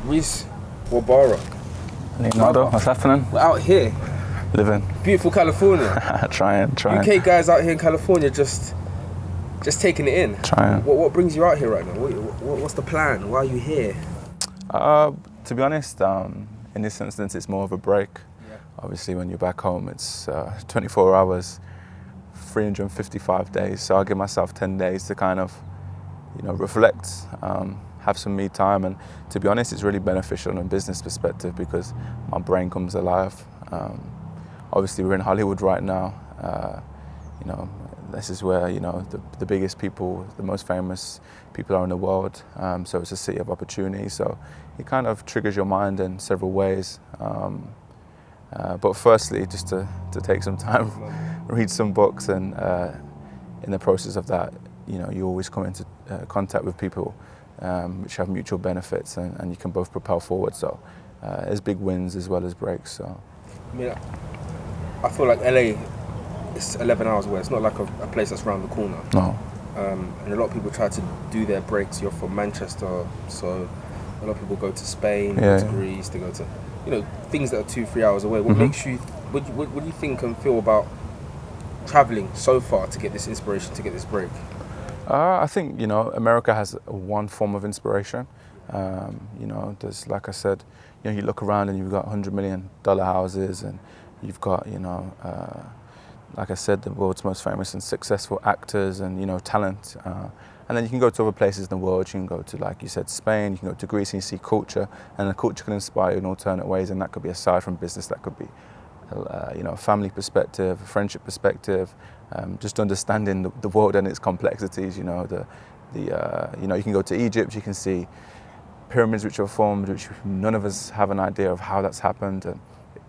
Reece Wabara. Leonardo, what's happening? We're out here. Living. Beautiful California. Trying. UK guys out here in California just taking it in. Trying. What brings you out here right now? What's the plan? Why are you here? To be honest, in this instance, it's more of a break. Yeah. Obviously, when you're back home, it's 24 hours, 355 days. So I'll give myself 10 days to kind of, reflect, have some me time. And to be honest, it's really beneficial from a business perspective because my brain comes alive. Obviously, we're in Hollywood right now. This is where, the biggest people, the most famous people are in the world. So it's a city of opportunity. So it kind of triggers your mind in several ways. But firstly, just to take some time, read some books, and in the process of that, you always come into contact with people which have mutual benefits, and you can both propel forward. So there's big wins as well as breaks. So I feel like LA is 11 hours away. It's not like a place that's around the corner. No. And a lot of people try to do their breaks. You're from Manchester, so a lot of people go to Spain, go to Greece, they go to, things that are 2-3 hours away. What makes you, what do you think and feel about traveling so far to get this inspiration, to get this break? I think, America has one form of inspiration. There's, like I said, you look around and you've got $100 million houses, and you've got, like I said, the world's most famous and successful actors and, talent. And then you can go to other places in the world. You can go to, like you said, Spain, you can go to Greece and you see culture, and the culture can inspire you in alternate ways, and that could be aside from business, that could be, a family perspective, a friendship perspective, just understanding the world and its complexities. You can go to Egypt, you can see pyramids which are formed, which none of us have an idea of how that's happened, and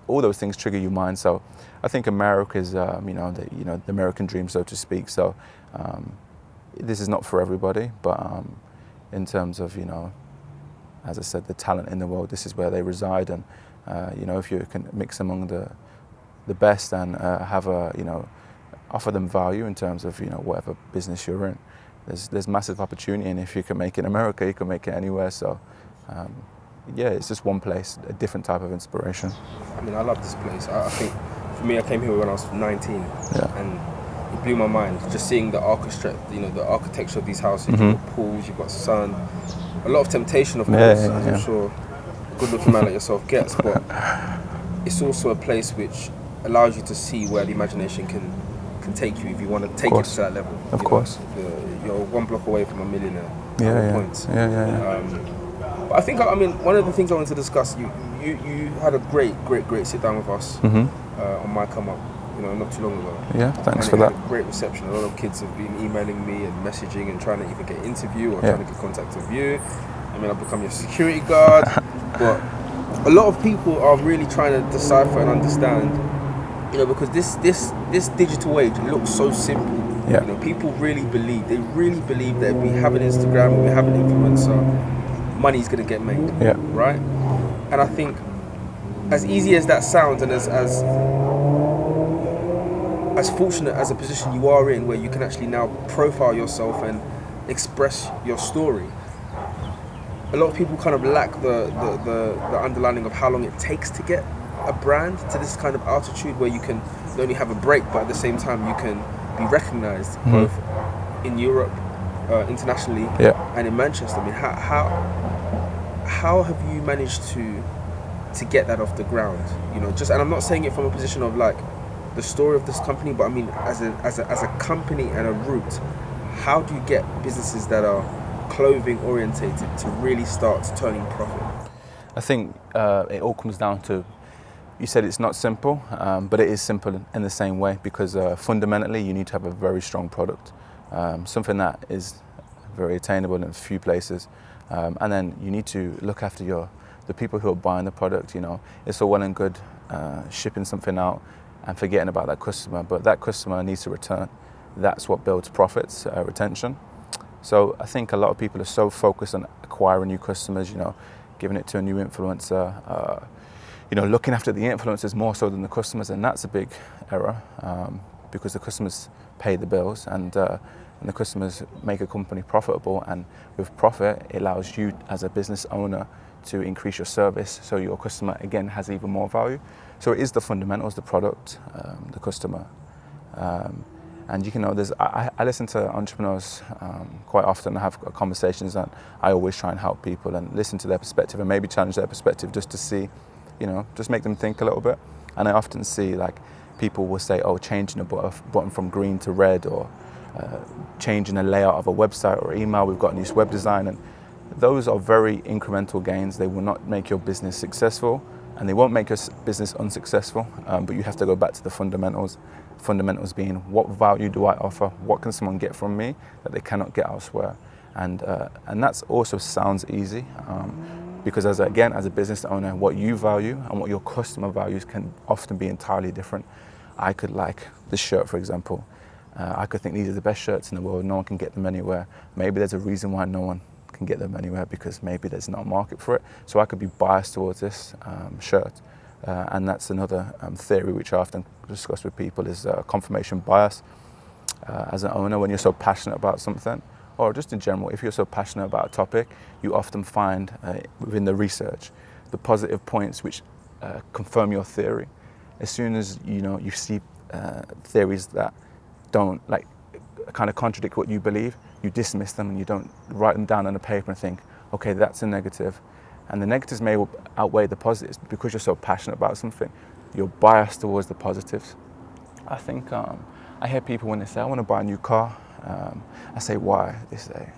all those things trigger your mind. So I think America is, the American dream, so to speak. So this is not for everybody, but in terms of, as I said, the talent in the world, this is where they reside. And, if you can mix among the best and have offer them value in terms of, whatever business you're in, there's massive opportunity. And if you can make it in America, you can make it anywhere. So, it's just one place, a different type of inspiration. I love this place. I think, for me, I came here when I was 19, and it blew my mind. Just seeing the the architecture of these houses. You've got pools, you've got sun. A lot of temptation, of course, as I'm sure a good-looking man like yourself gets, but it's also a place which allows you to see where the imagination can take you if you want to take it to that level. Of course. You're one block away from a millionaire. Points. But I think, one of the things I wanted to discuss, you had a great sit down with us on MyComeUp, not too long ago. Yeah, thanks for that. that. Great reception. A lot of kids have been emailing me and messaging and trying to even get an interview or trying to get contact with you. I've become your security guard, but a lot of people are really trying to decipher and understand, because this digital age looks so simple. Yeah. People really believe that if we have an Instagram, if we have an influencer, money's gonna get made. Yeah. Right? And I think, as easy as that sounds, and as fortunate as a position you are in, where you can actually now profile yourself and express your story, a lot of people kind of lack the understanding of how long it takes to get a brand to this kind of altitude where you can not only have a break, but at the same time you can be recognized both in Europe, internationally, and in Manchester. How have you managed to get that off the ground? And I'm not saying it from a position of like the story of this company, but as a company and a route, how do you get businesses that are clothing orientated to really start turning profit? I think it all comes down to, you said it's not simple, but it is simple in the same way, because fundamentally you need to have a very strong product, something that is very attainable in a few places, and then you need to look after the people who are buying the product. It's all well and good shipping something out and forgetting about that customer, but that customer needs to return. That's what builds profits, retention. So I think a lot of people are so focused on acquiring new customers, giving it to a new influencer, looking after the influencers more so than the customers, and that's a big error, because the customers pay the bills, and the customers make a company profitable, and with profit, it allows you as a business owner to increase your service so your customer, again, has even more value. So it is the fundamentals, the product, the customer. And you can know, I listen to entrepreneurs quite often. I have conversations, and I always try and help people and listen to their perspective and maybe challenge their perspective just to see, just make them think a little bit. And I often see like people will say, oh, changing a button from green to red, or changing a layout of a website or email, we've got a new web design. And those are very incremental gains. They will not make your business successful, and they won't make your business unsuccessful, but you have to go back to the fundamentals. Fundamentals being, what value do I offer? What can someone get from me that they cannot get elsewhere? And that also sounds easy, because as a business owner, what you value and what your customer values can often be entirely different. I could like this shirt, for example. I could think these are the best shirts in the world. No one can get them anywhere. Maybe there's a reason why no one can get them anywhere, because maybe there's not a market for it. So I could be biased towards this shirt. And that's another theory which I often discuss with people, is confirmation bias. As an owner, when you're so passionate about something, or just in general, if you're so passionate about a topic, you often find within the research the positive points which confirm your theory. As soon as you see theories that don't kind of contradict what you believe, you dismiss them and you don't write them down on a paper and think, okay, that's a negative. And the negatives may outweigh the positives, but because you're so passionate about something, you're biased towards the positives. I think I hear people when they say, I want to buy a new car. I say, why? They say,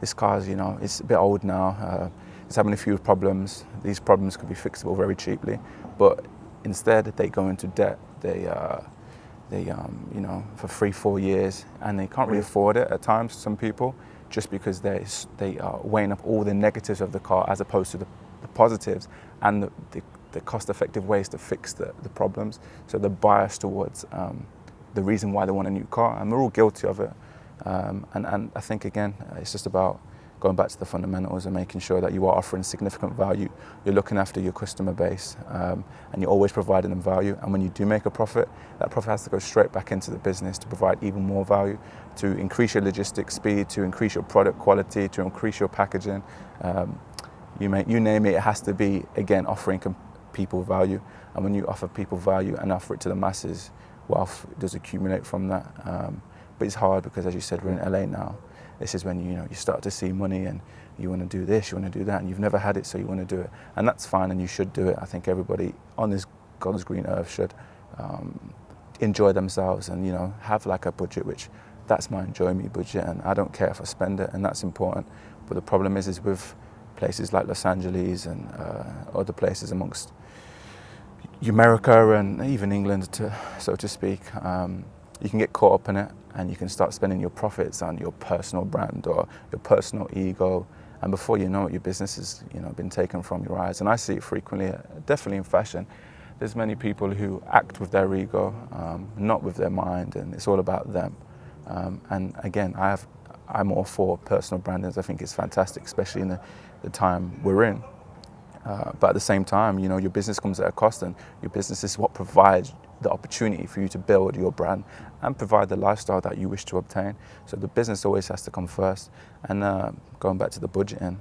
this car's, it's a bit old now. It's having a few problems. These problems could be fixable very cheaply. But instead, they go into debt. They for 3-4 years, and they can't really afford it at times, some people, just because they are weighing up all the negatives of the car as opposed to the positives and the cost-effective ways to fix the problems. So they're biased towards the reason why they want a new car, and we're all guilty of it. And I think, again, it's just about going back to the fundamentals and making sure that you are offering significant value. You're looking after your customer base, and you're always providing them value. And when you do make a profit, that profit has to go straight back into the business to provide even more value, to increase your logistics speed, to increase your product quality, to increase your packaging. You name it, it has to be, again, offering people value. And when you offer people value and offer it to the masses, wealth does accumulate from that. But it's hard because, as you said, we're in LA now. This is when you start to see money, and you want to do this, you want to do that, and you've never had it, so you want to do it. And that's fine, and you should do it. I think everybody on this God's green earth should enjoy themselves and have like a budget, which that's my enjoy me budget, and I don't care if I spend it, and that's important. But the problem is with places like Los Angeles and other places amongst America and even England, so to speak, you can get caught up in it, and you can start spending your profits on your personal brand or your personal ego, and before you know it, your business has been taken from your eyes. And I see it frequently, definitely in fashion. There's many people who act with their ego, not with their mind, and it's all about them. And again, I'm all for personal branding. I think it's fantastic, especially in the time we're in. But at the same time, your business comes at a cost, and your business is what provides the opportunity for you to build your brand and provide the lifestyle that you wish to obtain. So the business always has to come first. And going back to the budgeting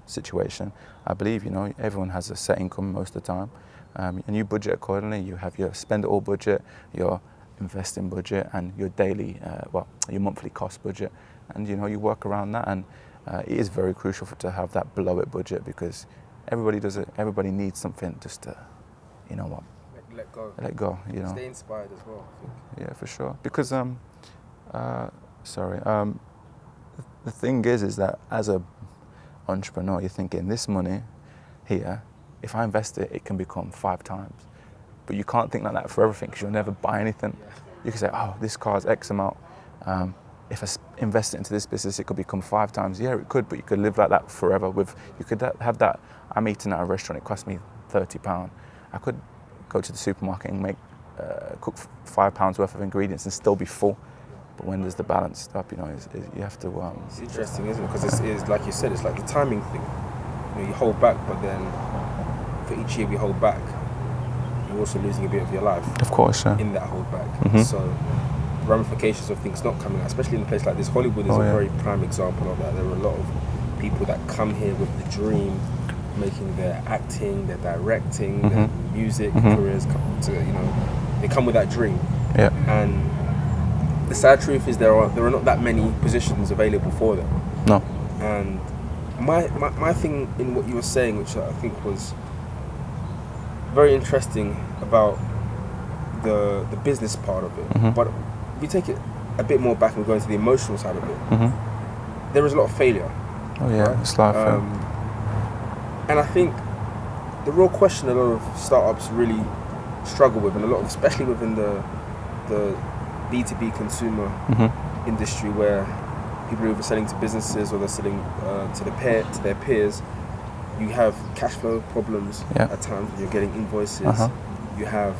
situation, I believe everyone has a set income most of the time, and you budget accordingly. You have your spend it all budget, your investing budget, and your daily, your monthly cost budget, and you work around that. And it is very crucial to have that below it budget, because everybody does it. Everybody needs something just to, let go. Stay inspired as well, I think. Yeah, for sure. Because the thing is that as a entrepreneur, you're thinking, this money here, if I invest it, it can become 5 times. But you can't think like that for everything, because you'll never buy anything. Yeah. You can say, oh, this car's X amount. If I invest it into this business, it could become 5 times. Yeah, it could, but you could live like that forever. You could have that. I'm eating at a restaurant, it cost me £30. I could go to the supermarket and cook £5 worth of ingredients and still be full. But when does the balance stop? You have to. It's interesting, isn't it? Because it's like you said, it's like the timing thing. You hold back, but then for each year we hold back, you're also losing a bit of your life. Of course, yeah. In that hold back. Mm-hmm. So ramifications of things not coming out, especially in a place like this. Hollywood is a very prime example of that. There are a lot of people that come here with the dream, making their acting, their directing, their music careers come to, they come with that dream. Yeah. And the sad truth is there are not that many positions available for them. No. And my thing in what you were saying, which I think was very interesting about the business part of it, but if we take it a bit more back and go into the emotional side of it, there is a lot of failure. Oh yeah, right? it's life. And I think the real question a lot of startups really struggle with, and a lot of, especially within the B2B consumer industry, where people are either selling to businesses or they're selling to their peers, you have cash flow problems at times when you're getting invoices. You have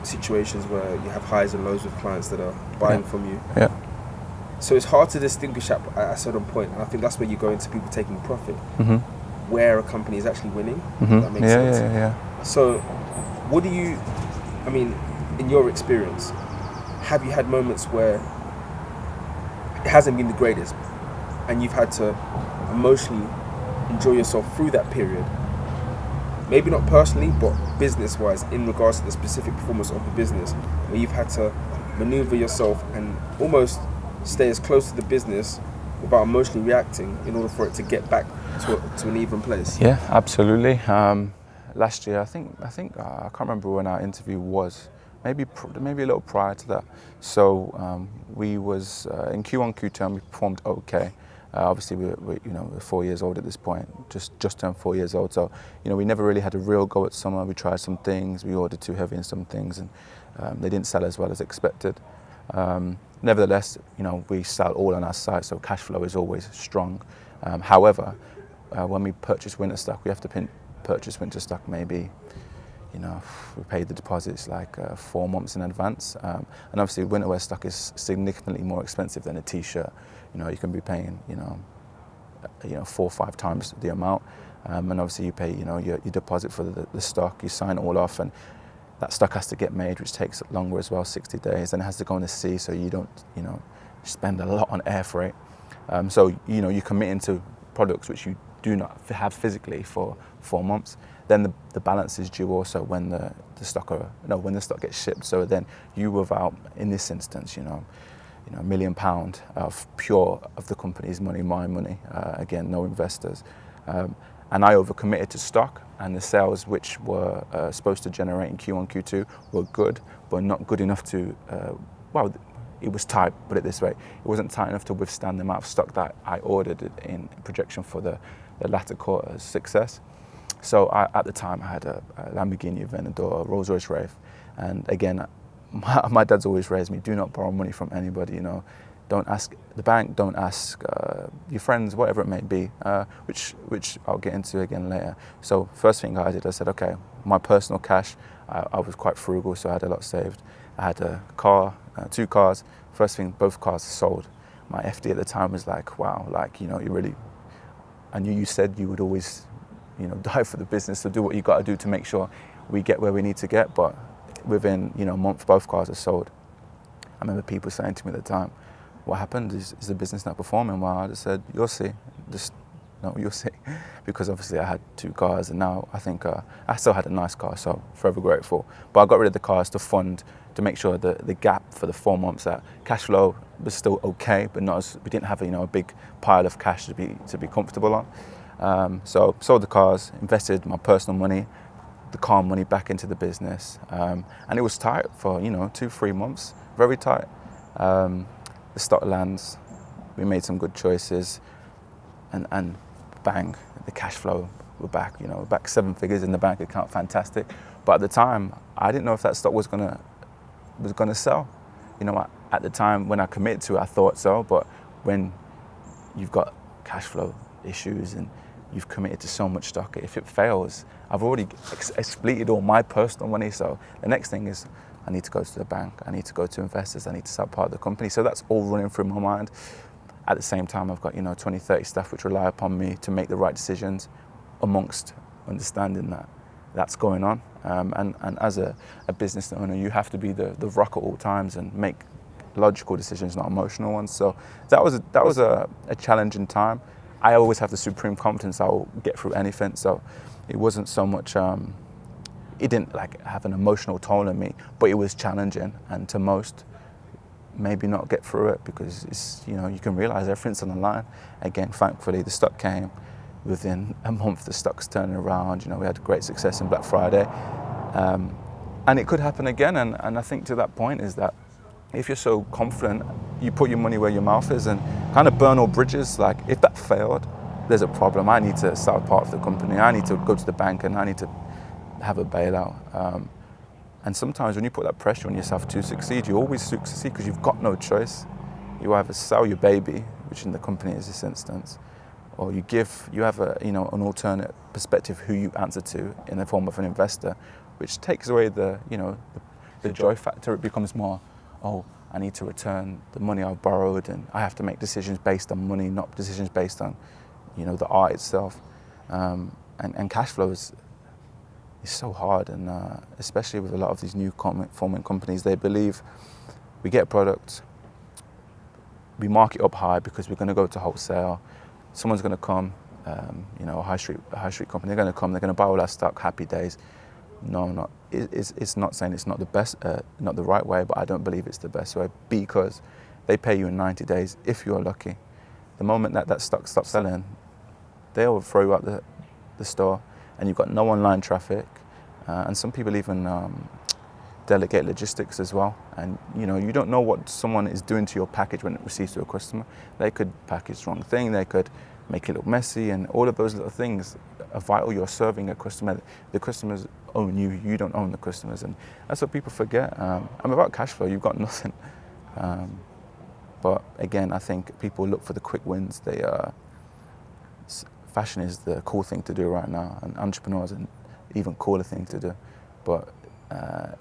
situations where you have highs and lows with clients that are buying from you. Yeah. So it's hard to distinguish at a certain point. And I think that's where you go into people taking profit, where a company is actually winning. That makes sense. Yeah. So what do you, I mean, in your experience, have you had moments where it hasn't been the greatest and you've had to emotionally enjoy yourself through that period? Maybe not personally, but business-wise, in regards to the specific performance of the business, where you've had to maneuver yourself and almost stay as close to the business without emotionally reacting in order for it to get back to an even place. Yeah, absolutely. Last year, I think I can't remember when our interview was. Maybe a little prior to that. So we was in Q1, Q2, and we performed okay. Obviously, we're 4 years old at this point, just turned 4 years old. So, we never really had a real go at summer. We tried some things, we ordered too heavy in some things, and they didn't sell as well as expected. Nevertheless, we sell all on our site, so cash flow is always strong. However, when we purchase winter stock, we have to purchase winter stock maybe, we paid the deposits like 4 months in advance. And obviously winter wear stock is significantly more expensive than a t-shirt. You can be paying, 4 or 5 times the amount. And obviously you pay, your deposit for the stock, you sign it all off, and that stock has to get made, which takes longer as well, 60 days, and it has to go in the sea, so you don't, spend a lot on air freight. So, you commit into products which you do not have physically for 4 months. Then the balance is due also when the stock gets shipped. So then you without, in this instance, £1 million of the company's money, my money, again, no investors. And I overcommitted to stock, and the sales which were supposed to generate in Q1, Q2 were good, but not good enough to, it was tight, put it this way. It wasn't tight enough to withstand the amount of stock that I ordered in projection for the latter quarter's success. So at the time I had a Lamborghini Aventador, a Rolls-Royce Wraith, and again, my dad's always raised me, do not borrow money from anybody, Don't ask the bank, don't ask your friends, whatever it may be, which I'll get into again later. So first thing I did, I said, okay, my personal cash, I was quite frugal, so I had a lot saved. I had a car, 2 cars. First thing, both cars sold. My FD at the time was like, wow, I knew you said you would always, die for the business, so do what you got to do to make sure we get where we need to get. But within, a month, both cars are sold. I remember people saying to me at the time, what happened? Is the business not performing? Well, I just said, you'll see. You'll see. Because obviously I had 2 cars, and now I think I still had a nice car, so forever grateful. But I got rid of the cars to make sure that the gap for the 4 months, that cash flow was still okay, but we didn't have a big pile of cash to be comfortable on. So sold the cars, invested my personal money, the car money back into the business, and it was tight for 2-3 months, very tight. The stock lands, we made some good choices, and bang, the cash flow, we're back, back 7 figures in the bank account, fantastic. But at the time, I didn't know if that stock was gonna sell. At the time when I committed to it, I thought so, but when you've got cash flow issues and you've committed to so much stock, if it fails, I've already expleted all my personal money, so the next thing is I need to go to the bank, I need to go to investors, I need to sell part of the company. So that's all running through my mind. At the same time, I've got 20, 30 staff which rely upon me to make the right decisions, amongst understanding that that's going on. And as a business owner, you have to be the rock at all times and make logical decisions, not emotional ones. So that was a challenging time. I always have the supreme confidence I'll get through anything. So it wasn't so much, it didn't like have an emotional toll on me, but it was challenging, and to most, maybe not get through it because it's, you know, you can realize everything's on the line. Again, thankfully, the stock came within a month. The stock's turning around. You know, we had great success in Black Friday, and it could happen again. And I think to that point is that if you're so confident, you put your money where your mouth is and kind of burn all bridges. Like if that failed, there's a problem. I need to sell part of the company. I need to go to the bank and I need to have a bailout. And sometimes when you put that pressure on yourself to succeed, you always succeed because you've got no choice. You either sell your baby, which in the company is this instance, or you have a, you know, an alternate perspective who you answer to in the form of an investor, which takes away the, you know, the joy factor. It becomes more, oh, I need to return the money I've borrowed, and I have to make decisions based on money, not decisions based on, you know, the art itself. And cash flow is so hard, and especially with a lot of these new forming companies, they believe we get a product, we mark it up high because we're going to go to wholesale. Someone's going to come, you know, a high street company. They're going to come. They're going to buy all our stock. Happy days. No, it's not saying it's not the best, not the right way, but I don't believe it's the best way because they pay you in 90 days if you're lucky. The moment that stock stops selling, they'll throw you out the store, and you've got no online traffic, and some people even delegate logistics as well. And you know, you don't know what someone is doing to your package when it receives to a customer. They could package the wrong thing, they could make it look messy, and all of those little things are vital. You're serving a customer. The customers own you, you don't own the customers, and that's what people forget. I'm about cash flow, you've got nothing. But again, I think people look for the quick wins. Fashion is the cool thing to do right now, and entrepreneurs are an even cooler thing to do. But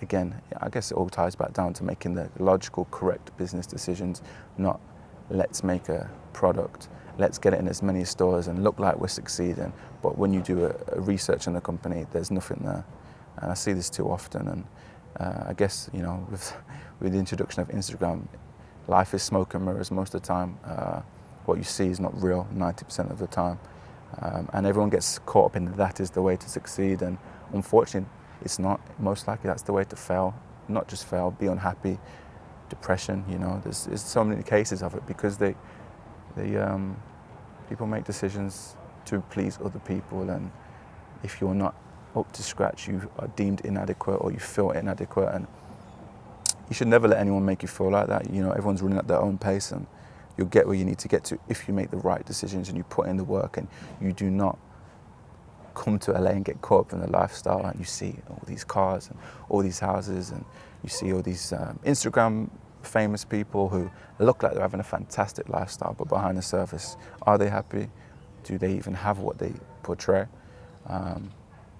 again, I guess it all ties back down to making the logical, correct business decisions, not let's make a product, let's get it in as many stores and look like we're succeeding. But when you do a research on the company, there's nothing there. And I see this too often. And I guess, you know, with the introduction of Instagram, life is smoke and mirrors most of the time. What you see is not real 90% of the time. And everyone gets caught up in that is the way to succeed. And unfortunately, it's not. Most likely that's the way to fail. Not just fail, be unhappy, depression, you know. There's so many cases of it because people make decisions to please other people, and if you're not up to scratch, you are deemed inadequate or you feel inadequate, and you should never let anyone make you feel like that. You know, everyone's running at their own pace, and you'll get where you need to get to if you make the right decisions and you put in the work, and you do not come to LA and get caught up in the lifestyle and you see all these cars and all these houses, and you see all these Instagram famous people who look like they're having a fantastic lifestyle, but behind the surface, are they happy? Do they even have what they portray?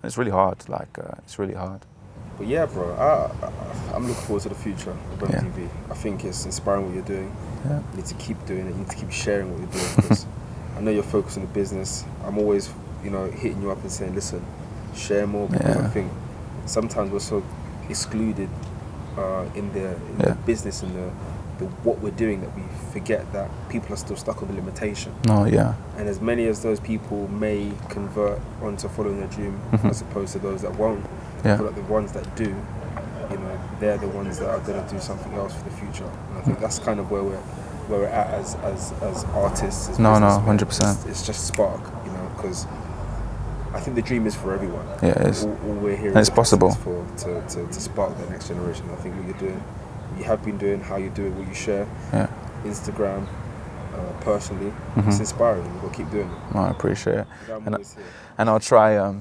It's really hard, it's really hard. But yeah, bro, I'm looking forward to the future of MTV. I think it's inspiring what you're doing. Yeah. You need to keep doing it. You need to keep sharing what you're doing, because I know you're focused on the business. I'm always, you know, hitting you up and saying, listen, share more, because I think sometimes we're so excluded in the business and the what we're doing that we forget that people are still stuck on the limitation. No, yeah. And as many as those people may convert onto following their dream, as opposed to those that won't, I feel like the ones that do, you know, they're the ones that are going to do something else for the future. And I think that's kind of where we're at as artists. As 100%. It's just spark, you know, because I think the dream is for everyone. Yeah, it is. All we're here and it's possible to spark the next generation. I think what you're doing, you have been doing, how you do it, what you share, Instagram, personally, it's inspiring. We've got to keep doing it. No, I appreciate it. And I'll try,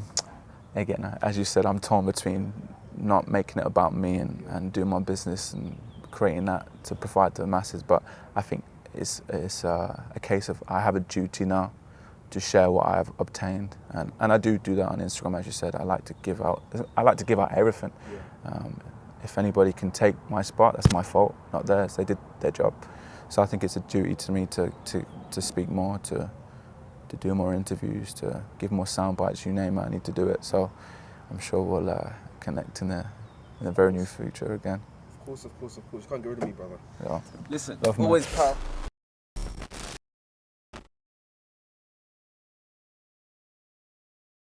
again, as you said, I'm torn between not making it about me and doing my business and creating that to provide to the masses, but I think it's a case of I have a duty now to share what I have obtained, and I do that on Instagram, as you said. I like to give out everything. If anybody can take my spot, that's my fault, not theirs. They did their job. So I think it's a duty to me to speak more, to do more interviews, to give more sound bites, you name it, I need to do it. So I'm sure we'll connect in the very near future again. Of course. You can't get rid of me, brother. Yeah. Listen, always power.